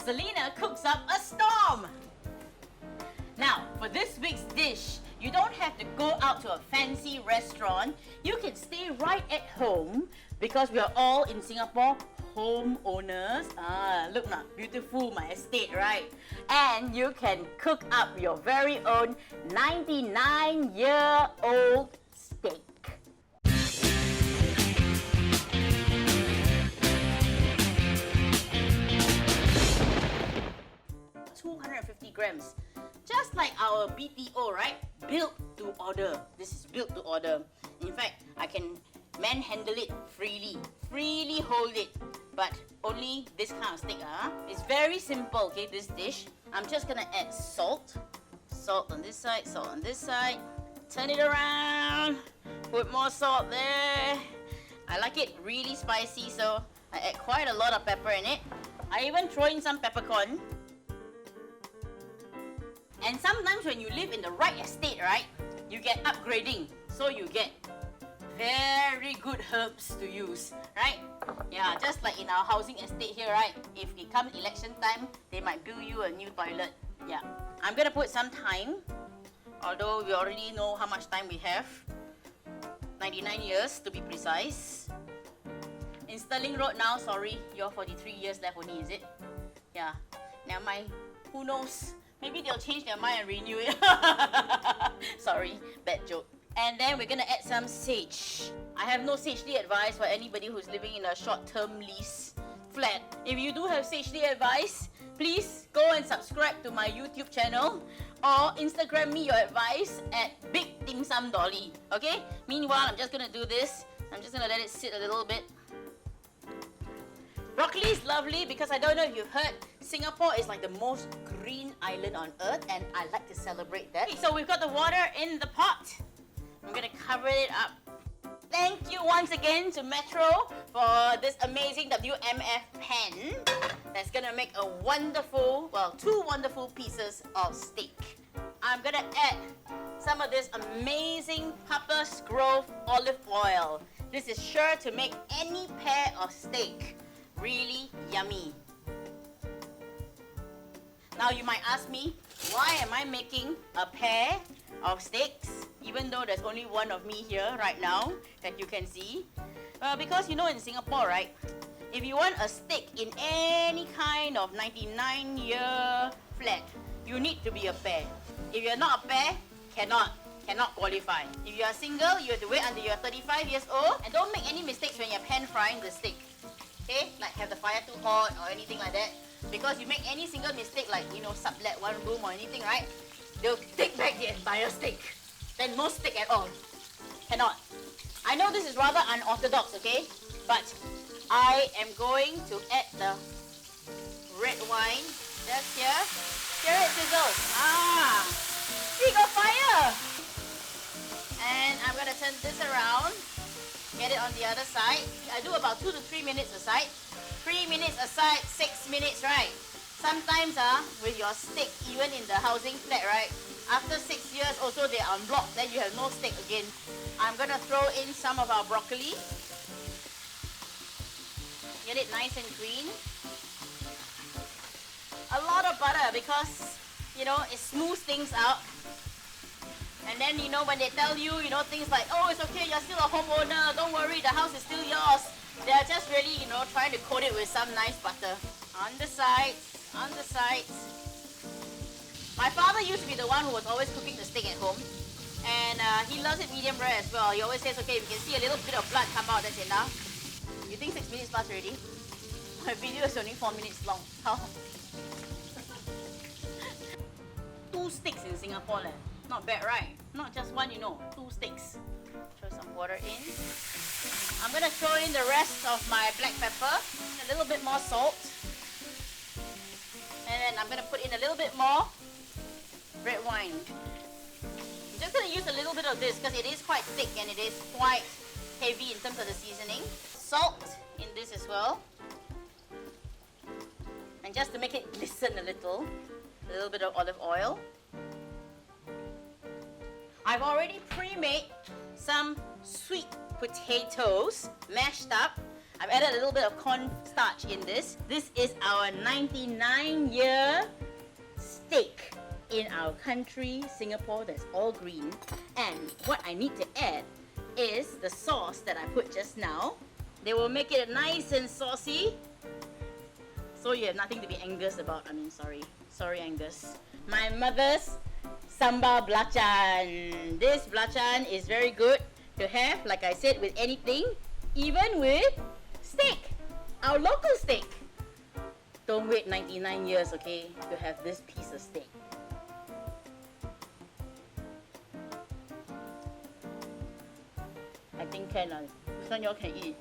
Selena cooks up a storm. Now, for this week's dish, you don't have to go out to a fancy restaurant. You can stay right at home because we are all in Singapore homeowners. Look now, beautiful my estate, right? And you can cook up your very own 99-year-old steak. 250 grams. Just like our BTO, right? Built to order. This is built to order. In fact, I can manhandle it freely. Freely hold it. But only this kind of steak. It's very simple, okay, this dish. I'm just gonna add salt. Salt on this side, salt on this side. Turn it around. Put more salt there. I like it really spicy, so I add quite a lot of pepper in it. I even throw in some peppercorn. And sometimes when you live in the right estate, right, you get upgrading. So you get very good herbs to use, right? Yeah, just like in our housing estate here, right? If it comes election time, they might build you a new toilet. Yeah. I'm gonna put some thyme, although we already know how much time we have. 99 years to be precise. In Sterling Road now, sorry, you're 43 years left only, is it? Yeah. Never mind. Who knows? Maybe they'll change their mind and renew it. Sorry, bad joke. And then we're gonna add some sage. I have no sagely advice for anybody who's living in a short-term lease flat. If you do have sagely advice, please go and subscribe to my YouTube channel or Instagram me your advice at Big Dim Sum Dolly. Okay? Meanwhile, I'm just gonna do this. I'm just gonna let it sit a little bit. Broccoli is lovely because I don't know if you've heard, Singapore is like the most green island on earth and I like to celebrate that. Okay, so we've got the water in the pot. I'm gonna cover it up. Thank you once again to Metro for this amazing WMF pen that's gonna make a wonderful, well, two wonderful pieces of steak. I'm gonna add some of this amazing Papa's Grove olive oil. This is sure to make any pair of steak really yummy. Now you might ask me, why am I making a pair of steaks even though there's only one of me here right now that you can see? Because you know in Singapore, right, if you want a steak in any kind of 99-year flat, you need to be a pair. If you're not a pair, cannot qualify. If you are single, you have to wait until you're 35 years old and don't make any mistakes when you're pan frying the steak. Okay, like have the fire too hot or anything like that. Because you make any single mistake like, you know, sublet one room or anything, right? They'll take back the entire steak. Then no steak at all. Cannot. I know this is rather unorthodox, okay? But I am going to add the red wine just here. Hear it sizzle. See, got fire! And I'm gonna turn this around. Get it on the other side. I do about 2 to 3 minutes aside. 3 minutes aside, 6 minutes, right? Sometimes with your steak, even in the housing flat, right? After 6 years also they unblock, then you have no steak again. I'm gonna throw in some of our broccoli. Get it nice and green. A lot of butter because, you know, it smooths things out. And then, you know, when they tell you, you know, things like, oh, it's okay, you're still a homeowner, don't worry, the house is still yours. They're just really, you know, trying to coat it with some nice butter. On the sides, on the sides. My father used to be the one who was always cooking the steak at home. And he loves it medium rare as well. He always says, okay, if you can see a little bit of blood come out, that's enough. You think 6 minutes plus already? My video is only 4 minutes long. How? 2 steaks in Singapore, leh. Not bad, right? Not just one, you know, 2 steaks. Throw some water in. I'm gonna throw in the rest of my black pepper, a little bit more salt, and then I'm gonna put in a little bit more red wine. I'm just gonna use a little bit of this because it is quite thick and it is quite heavy in terms of the seasoning. Salt in this as well. And just to make it glisten a little bit of olive oil. I've already pre-made some sweet potatoes mashed up. I've added a little bit of cornstarch in this. This is our 99-year steak in our country, Singapore, that's all green. And what I need to add is the sauce that I put just now. They will make it nice and saucy. So you have nothing to be Angus about. I mean, sorry. Sorry, Angus. My mother's sambal belacan. This belacan is very good to have, like I said, with anything, even with steak, our local steak. Don't wait 99 years, okay, to have this piece of steak. I think can. This one y'all can eat.